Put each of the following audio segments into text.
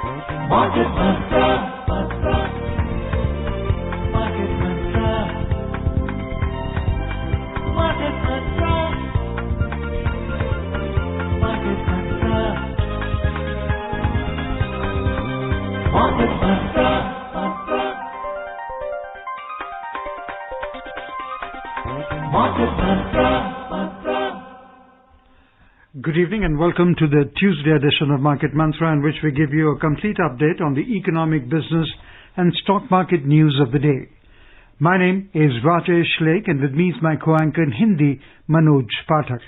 Market Mantra. Market Mantra. Market Mantra. Market Mantra. Market Mantra. Market Mantra. Good evening and welcome to the Tuesday edition of Market Mantra, in which we give you a complete update on the economic, business and stock market news of the day. My name is Rajesh Lake and with me is my co-anchor in Hindi, Manoj Pathak.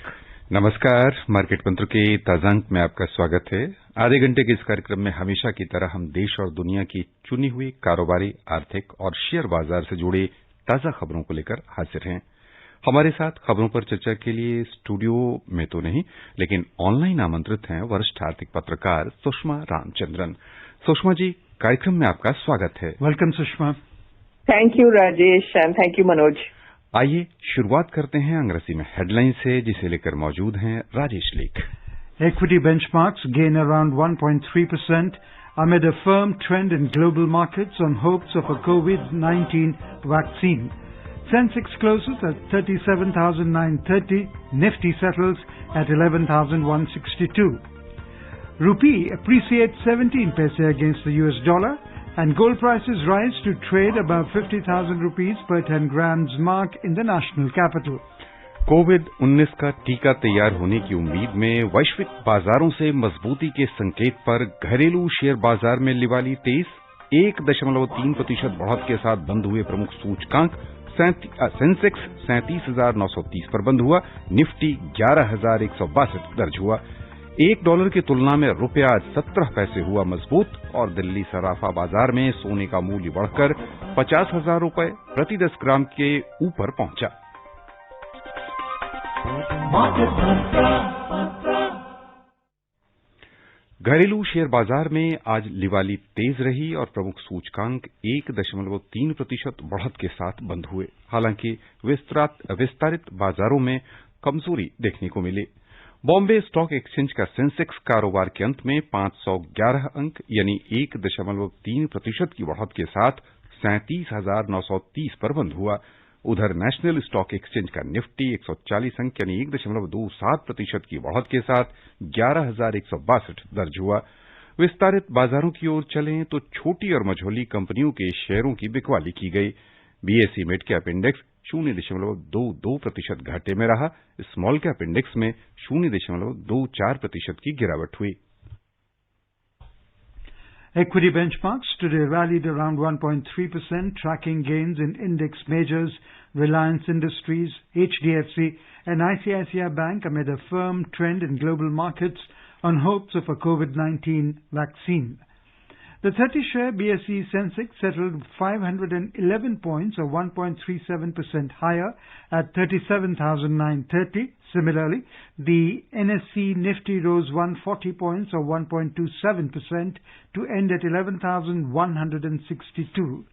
नमस्कार, market मंत्र के ताजा अंक में आपका स्वागत है। आधे घंटे के इस कार्यक्रम में हमेशा की तरह हम देश और दुनिया की चुनी हुई कारोबारी, आर्थिक और शेयर बाजार से जुड़ी ताजा खबरों को लेकर हाजिर हैं। हमारे साथ खबरों पर चर्चा के लिए स्टूडियो में तो नहीं, लेकिन ऑनलाइन आमंत्रित हैं वरिष्ठ आर्थिक पत्रकार सुषमा रामचंद्रन। सुषमा जी, कार्यक्रम में आपका स्वागत है। Welcome Sushma. Thank you Rajesh and thank you Manoj. आइए शुरुआत करते हैं अंग्रेजी में हेडलाइन से, जिसे लेकर मौजूद हैं राजेश लेख। Equity benchmarks gain around 1.3% amid a firm trend in global markets on hopes of a COVID-19 vaccine. Sensex closes at 37,930, Nifty settles at 11,162. Rupee appreciates 17 paise against the US dollar, and gold prices rise to trade above 50,000 rupees per 10 grams mark in the national capital. कोविड-19 का टीका तैयार होने की उम्मीद में वैश्विक बाजारों से मजबूती के संकेत पर घरेलू शेयर बाजार में लिवाली तेज, 1.3% बढ़त के साथ बंद हुए प्रमुख सूचकांक। सेंसेक्स 37,930 पर बंद हुआ, निफ्टी 11,162 दर्ज हुआ। $1 की तुलना में रुपया आज 17 पैसे हुआ मजबूत, और दिल्ली सराफा बाजार में सोने का मूल्य बढ़कर 50,000 रुपए प्रति 10 ग्राम के ऊपर पहुंचा। घरेलू शेयर बाजार में आज लिवाली तेज रही और प्रमुख सूचकांक 1.3% बढ़त के साथ बंद हुए। हालांकि विस्तारित बाजारों में कमजोरी देखने को मिली। बॉम्बे स्टॉक एक्सचेंज का सेंसेक्स कारोबार के अंत में 511 अंक यानी 1.3% की बढ़त के साथ 37,930 पर बंद हुआ। उधर नेशनल स्टॉक एक्सचेंज का निफ्टी 140 अंक यानी 1.27% की बढ़त के साथ 11,162 दर्ज हुआ। विस्तारित बाजारों की ओर चलें तो छोटी और मझोली कंपनियों के शेयरों की बिकवाली की गई। बीएसई मिड कैप इंडेक्स 0.22% घाटे में रहा। स्मॉल कैप इंडेक्स में 0.24% की गिरावट हुई। Equity benchmarks today rallied around 1.3%, tracking gains in index majors Reliance Industries, HDFC and ICICI Bank amid a firm trend in global markets on hopes of a COVID-19 vaccine. The 30-share BSE Sensex settled 511 points or 1.37% higher at 37,930. Similarly, the NSE Nifty rose 140 points or 1.27% to end at 11,162.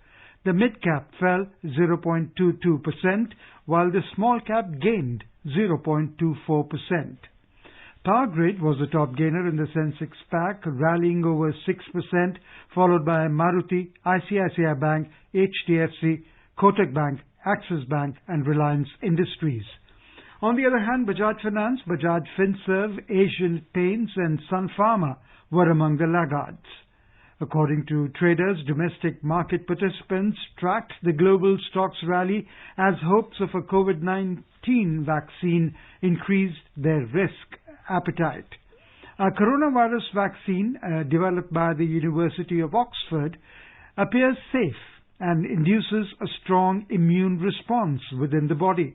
The mid-cap fell 0.22%, while the small-cap gained 0.24%. Power Grid was the top gainer in the Sensex pack, rallying over 6%, followed by Maruti, ICICI Bank, HDFC, Kotak Bank, Axis Bank and Reliance Industries. On the other hand, Bajaj Finance, Bajaj Finserv, Asian Paints and Sun Pharma were among the laggards. According to traders, domestic market participants tracked the global stocks rally as hopes of a COVID-19 vaccine increased their risk appetite. A coronavirus vaccine developed by the University of Oxford appears safe and induces a strong immune response within the body.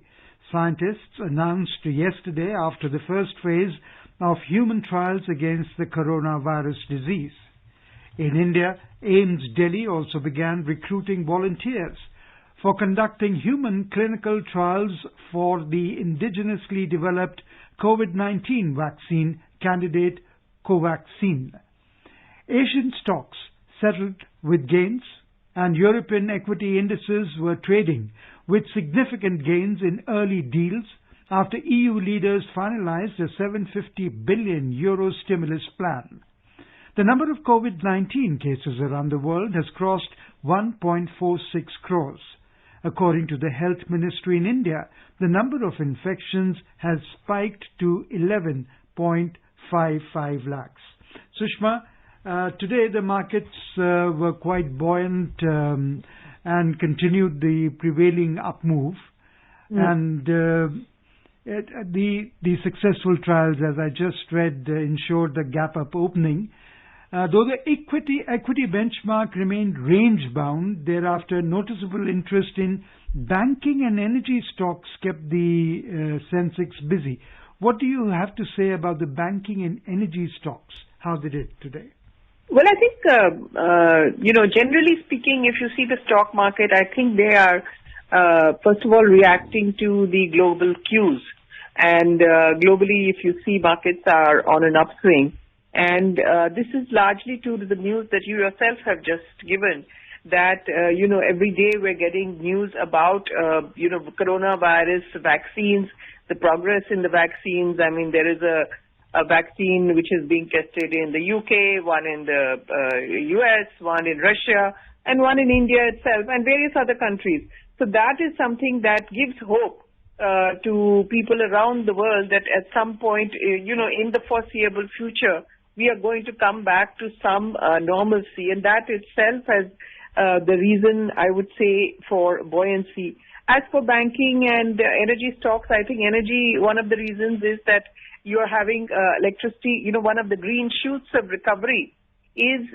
Scientists announced yesterday after the first phase of human trials against the coronavirus disease. In India, AIIMS Delhi also began recruiting volunteers for conducting human clinical trials for the indigenously developed COVID-19 vaccine candidate Covaxin. Asian stocks settled with gains and European equity indices were trading with significant gains in early deals after EU leaders finalized a €750 billion stimulus plan. The number of COVID-19 cases around the world has crossed 1.46 crores. According to the Health Ministry in India, the number of infections has spiked to 11.55 lakhs. Sushma, today the markets were quite buoyant and continued the prevailing up move. And the successful trials, as I just read, ensured the gap up opening. Though the equity benchmark remained range-bound, thereafter noticeable interest in banking and energy stocks kept the Sensex busy. What do you have to say about the banking and energy stocks? How they did today? Well, I think, generally speaking, if you see the stock market, I think they are, first of all, reacting to the global cues. And globally, if you see, markets are on an upswing. And this is largely due to the news that you yourself have just given, that, every day we're getting news about, coronavirus vaccines, the progress in the vaccines. I mean, there is a vaccine which is being tested in the UK, one in the US, one in Russia, and one in India itself, and various other countries. So that is something that gives hope to people around the world that at some point, in the foreseeable future, we are going to come back to some normalcy, and that itself has the reason, I would say, for buoyancy. As for banking and energy stocks, I think energy, one of the reasons is that you're having electricity, one of the green shoots of recovery is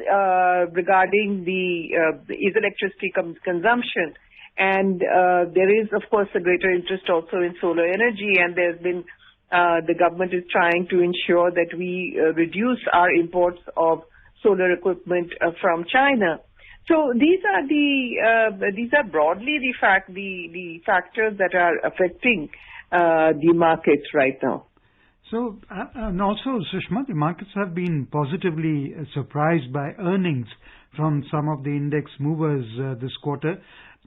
regarding is electricity consumption. And there is, of course, a greater interest also in solar energy, and there's been, the government is trying to ensure that we reduce our imports of solar equipment from China. So these are broadly the factors that are affecting the markets right now. So, and also, Sushma, the markets have been positively surprised by earnings from some of the index movers this quarter.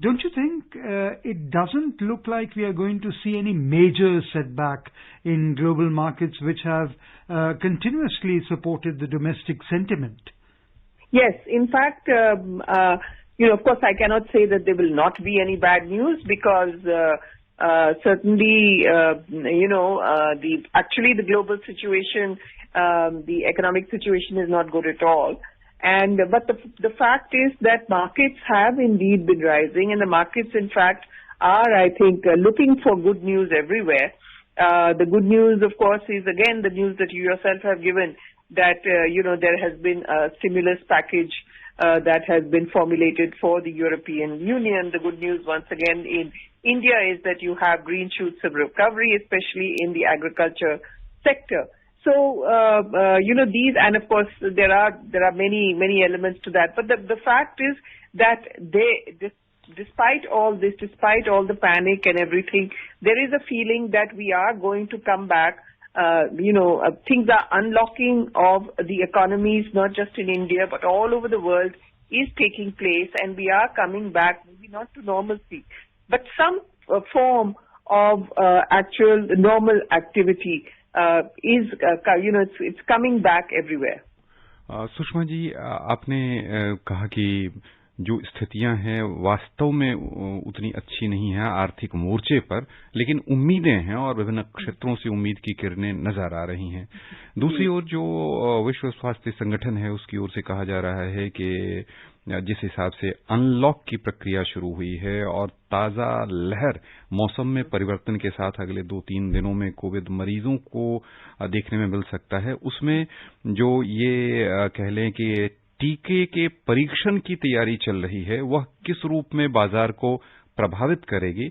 Don't you think it doesn't look like we are going to see any major setback in global markets which have continuously supported the domestic sentiment? Yes, in fact, of course, I cannot say that there will not be any bad news because certainly, the global situation, the economic situation is not good at all. But the fact is that markets have indeed been rising, and the markets, in fact, are, I think, looking for good news everywhere. The good news, of course, is again the news that you yourself have given, that, there has been a stimulus package that has been formulated for the European Union. The good news, once again, in India is that you have green shoots of recovery, especially in the agriculture sector. So, these, and of course, there are many, many elements to that. But the fact is that despite all this, despite all the panic and everything, there is a feeling that we are going to come back. Things are unlocking of the economies, not just in India, but all over the world is taking place, and we are coming back, maybe not to normalcy, but some form of actual normal activity it's coming back everywhere. Sushma ji, आपने कहा कि जो स्थितियां हैं वास्तव में उतनी अच्छी नहीं है आर्थिक मोर्चे पर, लेकिन उम्मीदें हैं और विभिन्न क्षेत्रों से उम्मीद की किरणें नजर आ रही हैं। दूसरी ओर जो विश्व स्वास्थ्य संगठन है उसकी ओर से कहा जा रहा है कि जिस हिसाब से अनलॉक की प्रक्रिया शुरू हुई है और ताजा लहर मौसम में परिवर्तन के साथ अगले 2-3 दिनों में कोविड मरीजों को देखने में मिल सकता है, उसमें जो ये कह लें कि टीके के परीक्षण की तैयारी चल रही है वह किस रूप में बाजार को प्रभावित करेगी,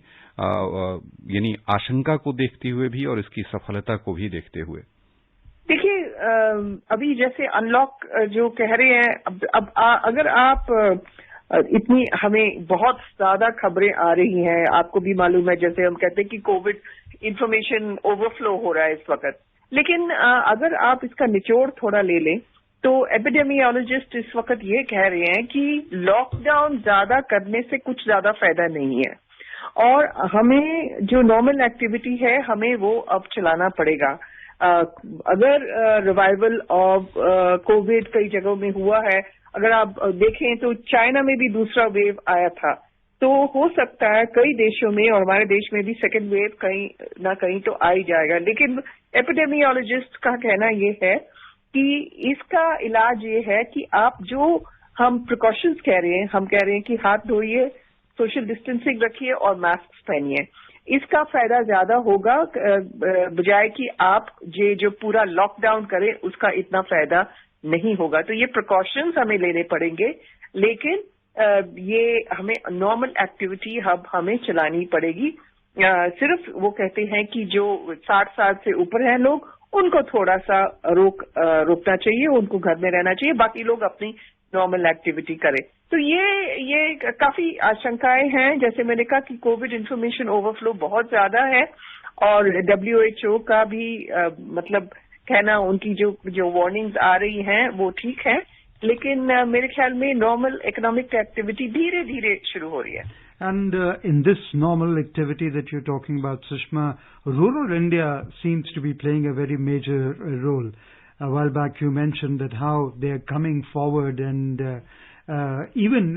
यानी आशंका को देखते हुए भी और इसकी सफलता को भी देखते हुए? देखिए, अभी जैसे अनलॉक जो कह रहे हैं, अब अगर आप इतनी हमें बहुत ज्यादा खबरें आ रही हैं, आपको भी मालूम है, जैसे हम कहते हैं कि कोविड इंफॉर्मेशन ओवरफ्लो हो रहा है इस वक्त, लेकिन अगर आप इसका निचोड़ थोड़ा ले लें तो एपिडेमियोलॉजिस्ट इस वक्त ये कह रहे हैं कि लॉकडाउन ज्यादा करने से कुछ ज्यादा फायदा नहीं है और हमें जो नॉर्मल एक्टिविटी है हमें वो अब चलाना पड़ेगा। अगर रिवाइवल ऑफ कोविड कई जगहों में हुआ है, अगर आप देखें तो चाइना में भी दूसरा वेव आया था, तो हो सकता है कई देशों में और हमारे देश में भी सेकेंड वेव कहीं ना कहीं तो आ ही जाएगा। लेकिन एपिडेमियोलॉजिस्ट का कहना ये है कि इसका इलाज ये है कि आप जो हम प्रिकॉशंस कह रहे हैं, हम कह रहे हैं कि हाथ धोइए, सोशल डिस्टेंसिंग रखिए और मास्क पहनिए, इसका फायदा ज्यादा होगा बजाय कि आप ये जो पूरा लॉकडाउन करें उसका इतना फायदा नहीं होगा। तो ये प्रिकॉशंस हमें लेने पड़ेंगे, लेकिन ये हमें नॉर्मल एक्टिविटी हमें चलानी पड़ेगी। सिर्फ वो कहते हैं कि जो 60 साल से ऊपर हैं लोग, उनको थोड़ा सा रोकना चाहिए, उनको घर में रहना चाहिए, बाकी लोग अपनी नॉर्मल एक्टिविटी करें। तो ये काफी आशंकाएं हैं। जैसे मैंने कहा कि कोविड इंफॉर्मेशन ओवरफ्लो बहुत ज्यादा है और WHO का भी मतलब कहना, उनकी जो वार्निंग्स आ रही हैं वो ठीक है, लेकिन मेरे ख्याल में नॉर्मल इकोनॉमिक एक्टिविटी धीरे धीरे शुरू हो रही है। And in this normal activity that you're talking about, Sushma, rural India seems to be playing a very major role. A while back you mentioned that how they are coming forward and even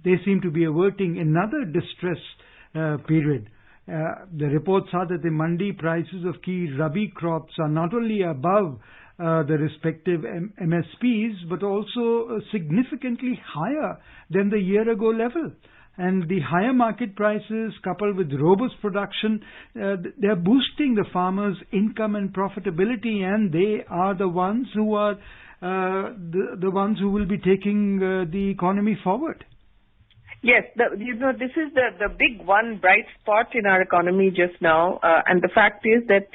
they seem to be averting another distress period. The reports are that the mandi prices of key rabi crops are not only above the respective MSPs, but also significantly higher than the year ago level. And the higher market prices coupled with robust production, they are boosting the farmers' income and profitability, and they are the ones who are the ones who will be taking the economy forward. Yes, this is the big one bright spot in our economy just now, and the fact is that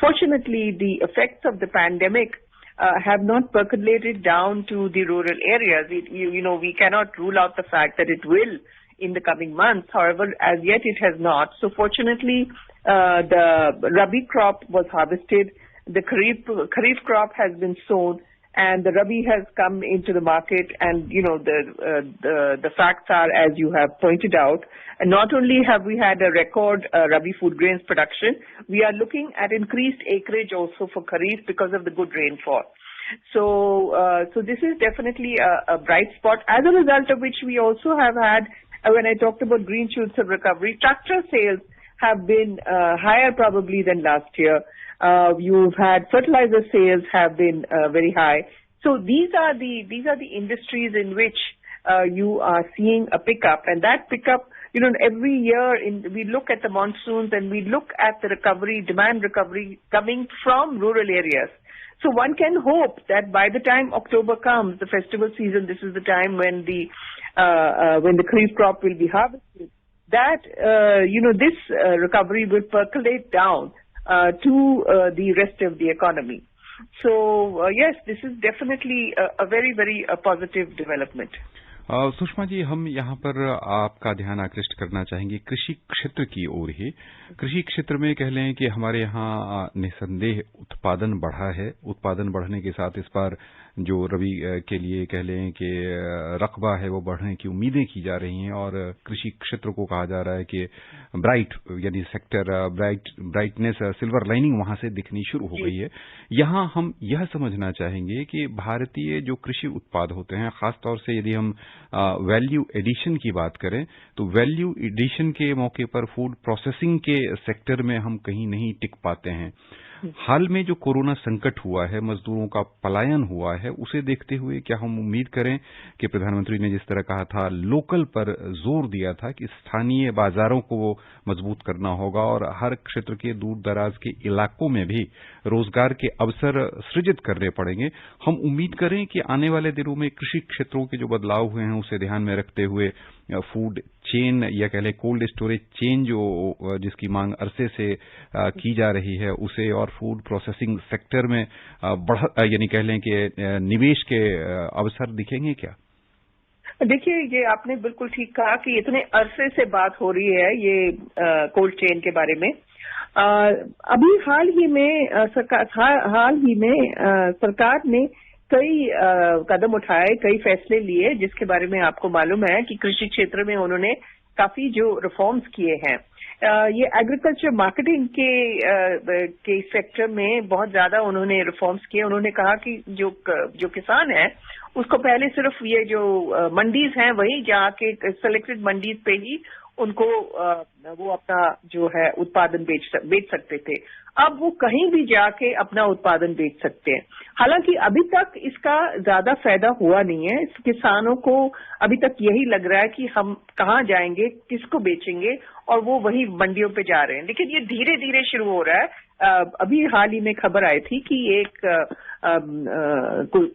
fortunately, the effects of the pandemic have not percolated down to the rural areas. We cannot rule out the fact that it will in the coming months. However, as yet it has not. So fortunately, the Rabi crop was harvested, the Kharif crop has been sown, and the Rabi has come into the market. And the facts are, as you have pointed out, and not only have we had a record Rabi food grains production, we are looking at increased acreage also for Kharif because of the good rainfall. So this is definitely a bright spot. As a result of which, we also have had, when I talked about green shoots of recovery, tractor sales have been higher probably than last year. You've had fertilizer sales have been very high. So these are the industries in which you are seeing a pickup, and that pickup, every year we look at the monsoons and we look at the demand recovery coming from rural areas. So one can hope that by the time October comes, the festival season, this is the time when the Kharif crop will be harvested, that this recovery will percolate down to the rest of the economy. So yes, this is definitely a very, very positive development. Sushma ji, हम यहाँ पर आपका ध्यान आकृष्ट करना चाहेंगे कृषि क्षेत्र की ओर ही। कृषि क्षेत्र में कह लें कि हमारे यहाँ निसंदेह उत्पादन बढ़ा है। उत्पादन बढ़ने के साथ इस बार जो रबी के लिए कह लें कि रकबा है वो बढ़ने की उम्मीदें की जा रही हैं और कृषि क्षेत्र को कहा जा रहा है कि ब्राइट यानी सेक्टर ब्राइटनेस सिल्वर लाइनिंग वहां से दिखनी शुरू हो गई है। यहाँ हम यह समझना चाहेंगे कि भारतीय जो कृषि उत्पाद होते हैं, खासतौर से यदि हम वैल्यू एडिशन की बात करें तो वैल्यू एडिशन के मौके पर फूड प्रोसेसिंग के सेक्टर में हम कहीं नहीं टिक पाते हैं। हाल में जो कोरोना संकट हुआ है, मजदूरों का पलायन हुआ है, उसे देखते हुए क्या हम उम्मीद करें कि प्रधानमंत्री ने जिस तरह कहा था, लोकल पर जोर दिया था कि स्थानीय बाजारों को मजबूत करना होगा और हर क्षेत्र के दूर दराज के इलाकों में भी रोजगार के अवसर सृजित करने पड़ेंगे। हम उम्मीद करें कि आने वाले दिनों में कृषि क्षेत्रों के जो बदलाव हुए हैं उसे ध्यान में रखते हुए फूड चेन या कह लें कोल्ड स्टोरेज चेन जो जिसकी मांग अरसे से की जा रही है उसे और फूड प्रोसेसिंग सेक्टर में यानी कह लें कि निवेश के अवसर दिखेंगे क्या? देखिए, ये आपने बिल्कुल ठीक कहा कि इतने अरसे से बात हो रही है ये कोल्ड चेन के बारे में। अभी हाल ही में सरकार ने कई कदम उठाए, कई फैसले लिए, जिसके बारे में आपको मालूम है कि कृषि क्षेत्र में उन्होंने काफी जो रिफॉर्म्स किए हैं, ये एग्रीकल्चर मार्केटिंग के सेक्टर में बहुत ज्यादा उन्होंने रिफॉर्म्स किए। उन्होंने कहा कि जो किसान है उसको पहले सिर्फ ये जो मंडीज हैं वही जाके सेलेक्टेड मंडीज पे ही उनको वो अपना जो है उत्पादन बेच सकते थे। अब वो कहीं भी जाके अपना उत्पादन बेच सकते हैं। हालांकि अभी तक इसका ज्यादा फायदा हुआ नहीं है। किसानों को अभी तक यही लग रहा है कि हम कहाँ जाएंगे, किसको बेचेंगे, और वो वही मंडियों पे जा रहे हैं। लेकिन ये धीरे धीरे शुरू हो रहा है। अभी हाल ही में खबर आई थी कि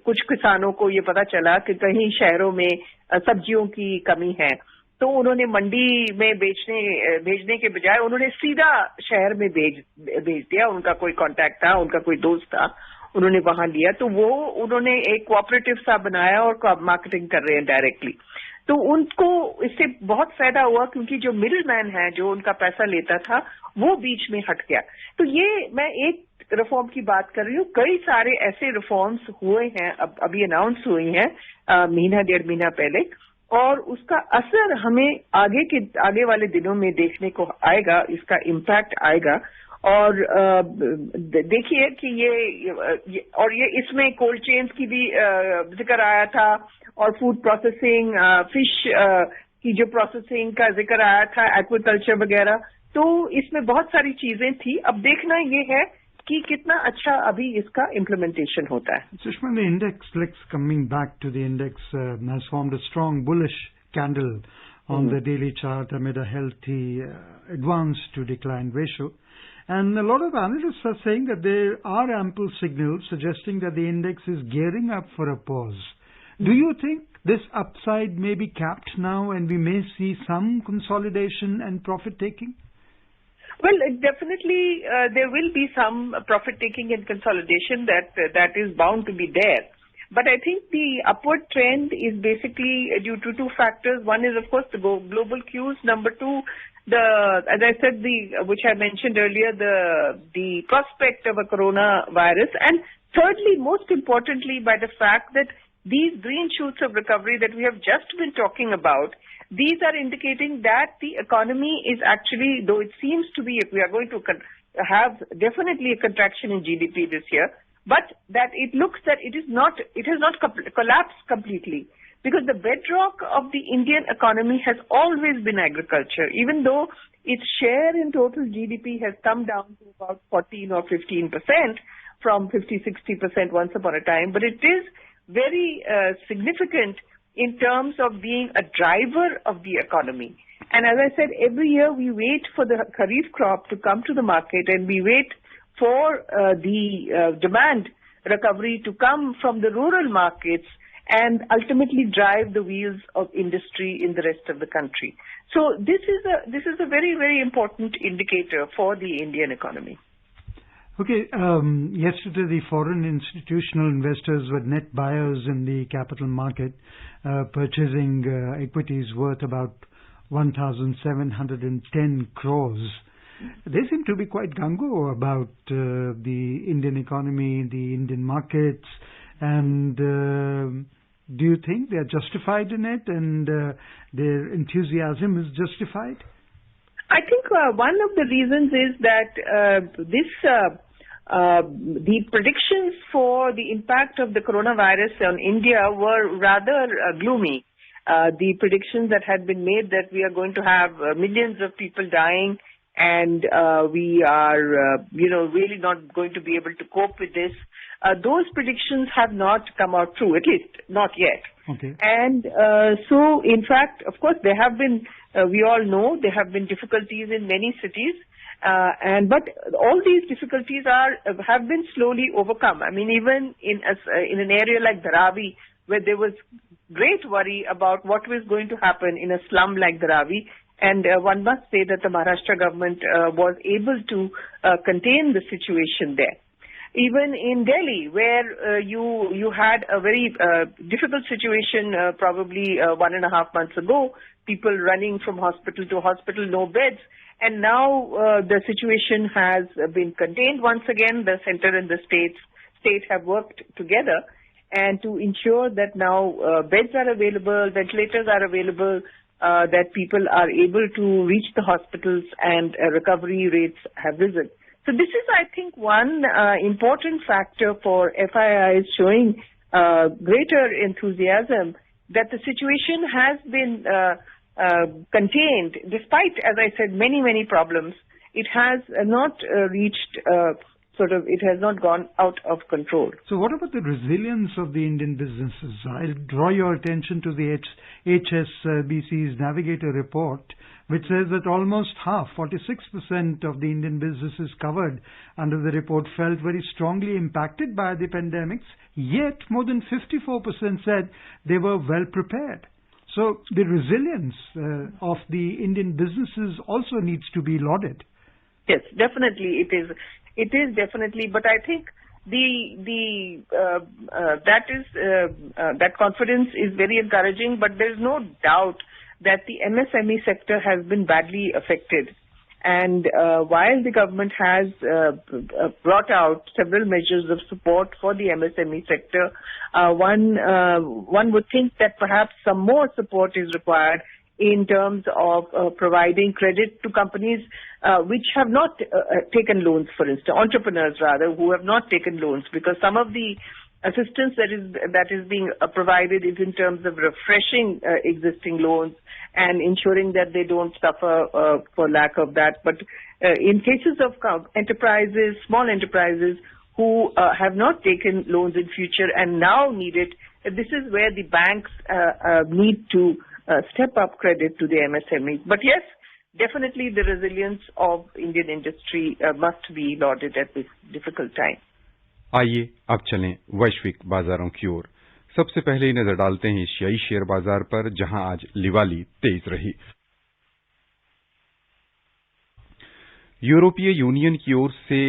कुछ किसानों को ये पता चला कि कहीं शहरों में सब्जियों की कमी है, तो उन्होंने मंडी में भेजने के बजाय उन्होंने सीधा शहर में भेज दिया। उनका कोई कांटेक्ट था, उनका कोई दोस्त था, उन्होंने वहां लिया, तो वो उन्होंने एक कोऑपरेटिव सा बनाया और मार्केटिंग कर रहे हैं डायरेक्टली। तो उनको इससे बहुत फायदा हुआ, क्योंकि जो मिडिल मैन है, जो उनका पैसा लेता था, वो बीच में हट गया। तो ये मैं एक रिफॉर्म की बात कर रही हूँ। कई सारे ऐसे रिफॉर्म्स हुए हैं, अभी अनाउंस हुई हैं महीना डेढ़ महीना पहले, और उसका असर हमें आगे वाले दिनों में देखने को आएगा, इसका इम्पैक्ट आएगा। और देखिए कि ये इसमें कोल्ड चेन्स की भी जिक्र आया था, और फूड प्रोसेसिंग, फिश की जो प्रोसेसिंग का जिक्र आया था, एक्वाकल्चर वगैरह। तो इसमें बहुत सारी चीजें थी। अब देखना ये है कि कितना अच्छा अभी इसका इम्प्लीमेंटेशन होता है। Sushma, the index, coming back to the index, has formed a strong bullish candle on the daily chart amid a healthy advance to decline ratio. And a lot of analysts are saying that there are ample signals suggesting that the index is gearing up for a pause. Do you think this upside may be capped now and we may see some consolidation and profit taking? Well, definitely there will be some profit taking and consolidation that is bound to be there. But I think the upward trend is basically due to two factors. One is, of course, the global cues. Number two, as I said, which I mentioned earlier, the prospect of a coronavirus. And thirdly, most importantly, by the fact that these green shoots of recovery that we have just been talking about, these are indicating that the economy is actually, though it seems to be, we are going to have definitely a contraction in GDP this year, but that it looks that it has not collapsed completely, because the bedrock of the Indian economy has always been agriculture, even though its share in total GDP has come down to about 14 or 15% from 50-60% once upon a time, but it is very significant in terms of being a driver of the economy. And as I said, every year we wait for the Kharif crop to come to the market, and we wait for the demand recovery to come from the rural markets and ultimately drive the wheels of industry in the rest of the country. So this is a very, very important indicator for the Indian economy. Okay, yesterday the foreign institutional investors were net buyers in the capital market, purchasing equities worth about 1,710 crores. They seem to be quite gung-ho about the Indian economy, the Indian markets, and do you think they are justified in it, and their enthusiasm is justified? I think one of the reasons is that the predictions for the impact of the coronavirus on India were rather gloomy. The predictions that had been made that we are going to have millions of people dying, and we are, really not going to be able to cope with this. Those predictions have not come out true, at least not yet. Okay. And so, in fact, of course, there have been, we all know, there have been difficulties in many cities, but all these difficulties have been slowly overcome. I mean, even in an area like Dharavi, where there was great worry about what was going to happen in a slum like Dharavi, and one must say that the Maharashtra government was able to contain the situation there. Even in Delhi, where you had a very difficult situation probably 1.5 months ago, people running from hospital to hospital, no beds, and now the situation has been contained once again. The center and the state have worked together, and to ensure that now beds are available, ventilators are available, that people are able to reach the hospitals and recovery rates have risen. So this is, I think, one important factor for FIIs showing greater enthusiasm that the situation has been contained, despite, as I said, many problems. It has not reached it has not gone out of control. So what about the resilience of the Indian businesses? I'll draw your attention to the HSBC's Navigator report, which says that almost half, 46% of the Indian businesses covered under the report felt very strongly impacted by the pandemics, yet more than 54% said they were well prepared. So the resilience of the Indian businesses also needs to be lauded. Yes, definitely it is. It is definitely, but I think that confidence is very encouraging. But there is no doubt that the MSME sector has been badly affected. And while the government has brought out several measures of support for the MSME sector, one would think that perhaps some more support is required in terms of providing credit to companies which have not taken loans, for instance, entrepreneurs rather, who have not taken loans, because some of the assistance that is being provided is in terms of refreshing existing loans and ensuring that they don't suffer for lack of that. But in cases of enterprises, small enterprises who have not taken loans in future and now need it, this is where the banks need to step up credit to the MSMEs. But yes, definitely the resilience of Indian industry must be lauded at this difficult time. आइए अब चलें वैश्विक बाजारों की ओर। सबसे पहले नजर डालते हैं एशियाई शेयर बाजार पर, जहां आज लिवाली तेज रही। यूरोपीय यूनियन की ओर से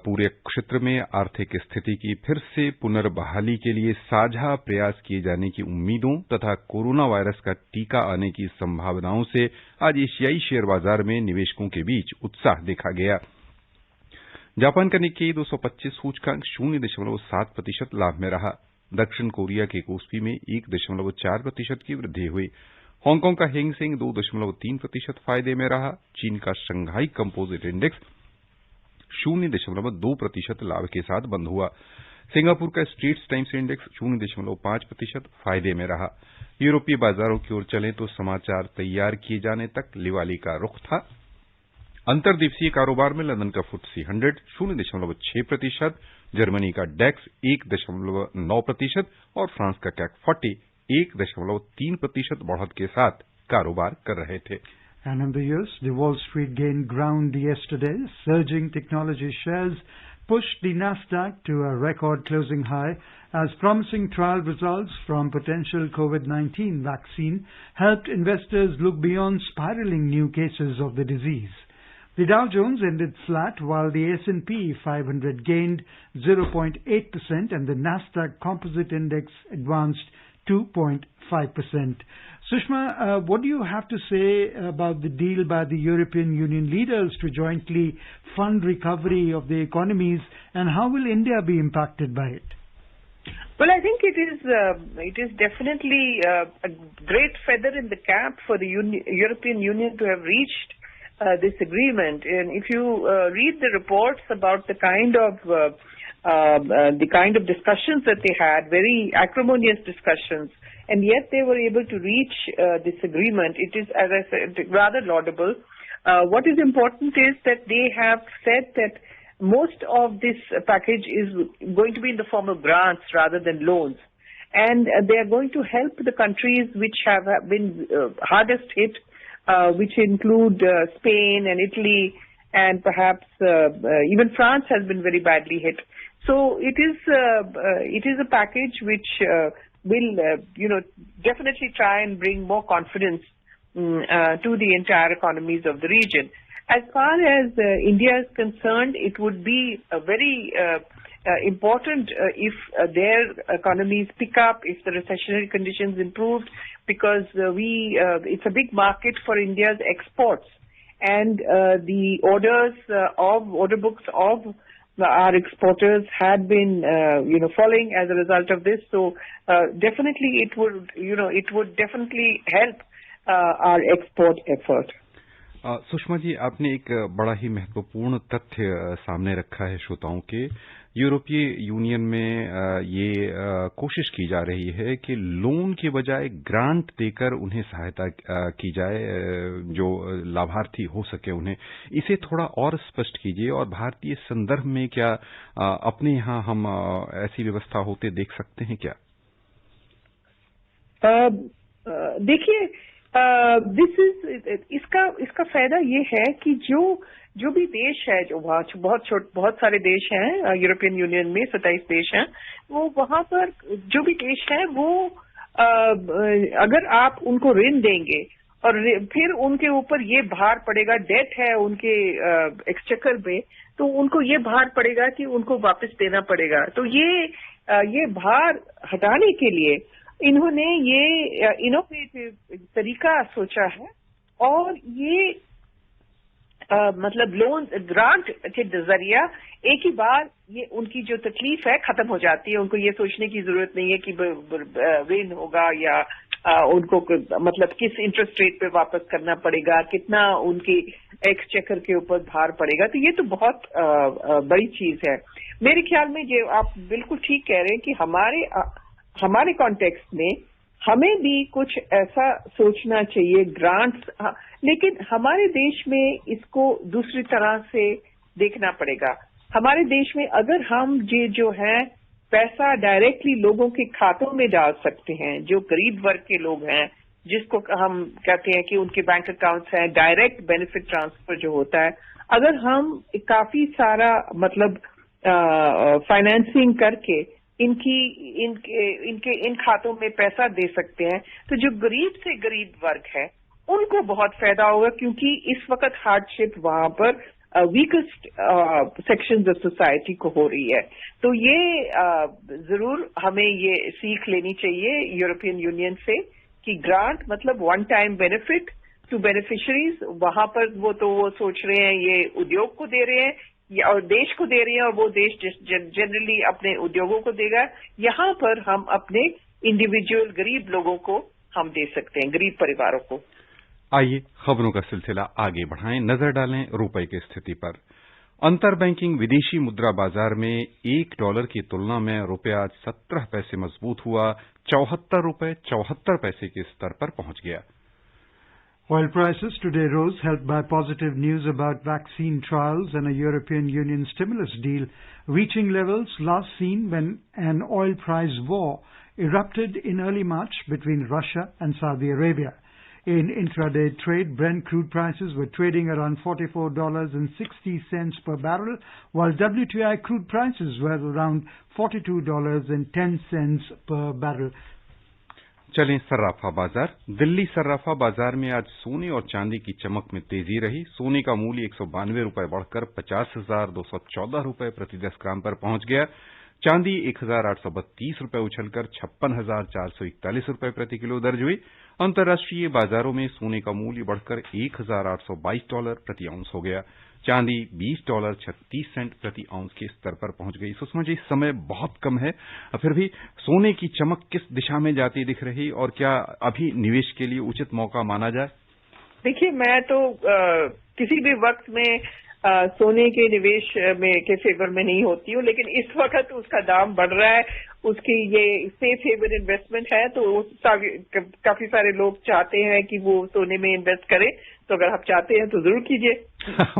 पूरे क्षेत्र में आर्थिक स्थिति की फिर से पुनर्बहाली के लिए साझा प्रयास किए जाने की उम्मीदों तथा कोरोना वायरस का टीका आने की संभावनाओं से आज एशियाई शेयर बाजार में निवेशकों के बीच उत्साह देखा गया। जापान का निक्केई 225 सूचकांक 0.7% लाभ में रहा। दक्षिण कोरिया के कोस्पी में 1.4% की वृद्धि हुई। हांगकांग का हेंग सेंग 2.3% फायदे में रहा। चीन का शंघाई कंपोजिट इंडेक्स 0.2% लाभ के साथ बंद हुआ। सिंगापुर का स्ट्रेट्स टाइम्स इंडेक्स 0.5% फायदे में रहा। यूरोपीय बाजारों की ओर चलें तो समाचार तैयार किए जाने तक लिवाली का रुख था। अंतर्दिवसीय कारोबार में लंदन का फुट्सी 100 0.6%, जर्मनी का डेक्स 1.9% और फ्रांस का कैक 40 1.3% बढ़त के साथ कारोबार कर रहे थे। And in the US, the Wall Street gained ground yesterday. Surging technology shares pushed the Nasdaq to a record closing high as promising trial results from potential COVID-19 vaccine helped investors look beyond spiraling new cases of the disease. The Dow Jones ended flat while the S&P 500 gained 0.8% and the Nasdaq Composite Index advanced 2.5%. Sushma, what do you have to say about the deal by the European Union leaders to jointly fund recovery of the economies, and how will India be impacted by it? Well, I think it is definitely a great feather in the cap for the European Union to have reached this agreement. And if you read the reports about the kind of discussions that they had, very acrimonious discussions, and yet they were able to reach this agreement, it is, as I said, rather laudable. What is important is that they have said that most of this package is going to be in the form of grants rather than loans. And they are going to help the countries which have been hardest hit, which include Spain and Italy, and perhaps even France has been very badly hit. So it is a package which will definitely try and bring more confidence to the entire economies of the region. As far as India is concerned, it would be a very important if their economies pick up, if the recessionary conditions improved, because it's a big market for India's exports, and the order books of our exporters had been falling as a result of this. So definitely it would definitely help our export effort. Sushma ji, आपने एक बड़ा ही महत्वपूर्ण तथ्य सामने रखा है श्रोताओं के। यूरोपीय यूनियन में ये कोशिश की जा रही है कि लोन के बजाय ग्रांट देकर उन्हें सहायता की जाए, जो लाभार्थी हो सके उन्हें। इसे थोड़ा और स्पष्ट कीजिए, और भारतीय संदर्भ में क्या अपने यहाँ हम ऐसी व्यवस्था होते देख सकते हैं क्या? देखिए, इसका फायदा ये है कि जो भी देश है, जो बहुत सारे देश हैं यूरोपियन यूनियन में, 27 देश हैं, वो वहां पर जो भी देश है वो अगर आप उनको ऋण देंगे और फिर उनके ऊपर ये भार पड़ेगा, डेट है उनके एक्सचेकर में, तो उनको ये भार पड़ेगा कि उनको वापस देना पड़ेगा। तो ये भार हटाने के लिए इन्होंने ये इनोवेटिव तरीका सोचा है, और ये मतलब लोन ग्रांट के जरिया एक ही बार ये उनकी जो तकलीफ है खत्म हो जाती है। उनको ये सोचने की जरूरत नहीं है कि ऋण होगा या उनको मतलब किस इंटरेस्ट रेट पे वापस करना पड़ेगा, कितना उनकी एक्सचेकर के ऊपर भार पड़ेगा। तो ये तो बहुत बड़ी चीज है। मेरे ख्याल में ये आप बिल्कुल ठीक कह रहे हैं कि हमारे कॉन्टेक्स्ट में हमें भी कुछ ऐसा सोचना चाहिए, ग्रांट्स, लेकिन हमारे देश में इसको दूसरी तरह से देखना पड़ेगा। हमारे देश में अगर हम ये जो है पैसा डायरेक्टली लोगों के खातों में डाल सकते हैं, जो गरीब वर्ग के लोग हैं, जिसको हम कहते हैं कि उनके बैंक अकाउंट्स हैं, डायरेक्ट बेनिफिट ट्रांसफर जो होता है, अगर हम काफी सारा मतलब फाइनेंसिंग करके इन खातों में पैसा दे सकते हैं, तो जो गरीब से गरीब वर्ग है उनको बहुत फायदा होगा, क्योंकि इस वक्त हार्डशिप वहां पर वीकेस्ट सेक्शंस ऑफ सोसाइटी को हो रही है। तो ये जरूर हमें ये सीख लेनी चाहिए यूरोपियन यूनियन से कि ग्रांट मतलब one time benefit to beneficiaries, वहां पर वो सोच रहे हैं ये उद्योग को दे रहे हैं और देश को दे रही है, और वो देश जनरली अपने उद्योगों को देगा। यहाँ पर हम अपने इंडिविजुअल गरीब लोगों को हम दे सकते हैं, गरीब परिवारों को। आइए खबरों का सिलसिला आगे बढ़ाएं, नजर डालें रुपए की स्थिति पर। अंतर बैंकिंग विदेशी मुद्रा बाजार में $1 की तुलना में रुपया आज 17 पैसे मजबूत हुआ, 74 रुपए 74 पैसे के स्तर पर पहुंच गया। Oil prices today rose, helped by positive news about vaccine trials and a European Union stimulus deal, reaching levels last seen when an oil price war erupted in early March between Russia and Saudi Arabia. In intraday trade, Brent crude prices were trading around $44.60 per barrel, while WTI crude prices were around $42.10 per barrel. चलें सर्राफा बाजार। दिल्ली सर्राफा बाजार में आज सोने और चांदी की चमक में तेजी रही। सोने का मूल्य 192 रुपए बढ़कर 50,214 रुपए प्रति 10 ग्राम पर पहुंच गया। चांदी 1,832 रुपए उछलकर 56,441 रुपए प्रति किलो दर्ज हुई। अंतर्राष्ट्रीय बाजारों में सोने का मूल्य बढ़कर $1,822 प्रति आउंस हो गया। चांदी $20.36 प्रति आउंस के स्तर पर पहुंच गई। सुषमा जी, समय बहुत कम है, फिर भी सोने की चमक किस दिशा में जाती दिख रही, और क्या अभी निवेश के लिए उचित मौका माना जाए? देखिए, मैं तो किसी भी वक्त में सोने के निवेश में के फेवर में नहीं होती हूँ, लेकिन इस वक्त उसका दाम बढ़ रहा है, उसकी ये सेफ हेवन इन्वेस्टमेंट है, तो काफी सारे लोग चाहते हैं कि वो सोने में इन्वेस्ट करें। तो अगर आप चाहते हैं तो जरूर कीजिए।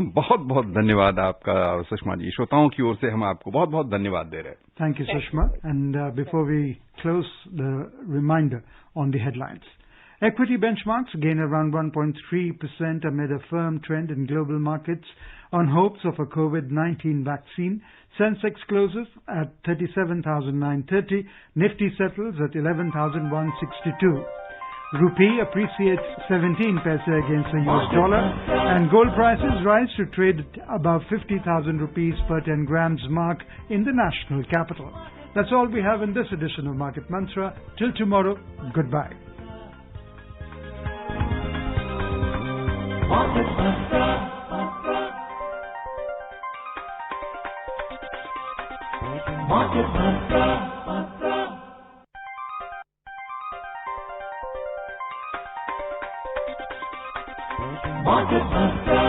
बहुत बहुत धन्यवाद आपका सुषमा जी। श्रोताओं की ओर से हम आपको बहुत बहुत धन्यवाद दे रहे हैं। Thank you Sushma. And before we close the reminder on the headlines. Equity benchmarks gain around 1.3% amid a firm trend in global markets on hopes of a COVID-19 vaccine. Sensex closes at 37,930. Nifty settles at 11,162. Rupee appreciates 17 paise against the US dollar, and gold prices rise to trade above 50,000 rupees per 10 grams mark in the national capital. That's all we have in this edition of Market Mantra. Till tomorrow, goodbye. Market Mantra. Market Mantra. Market Master.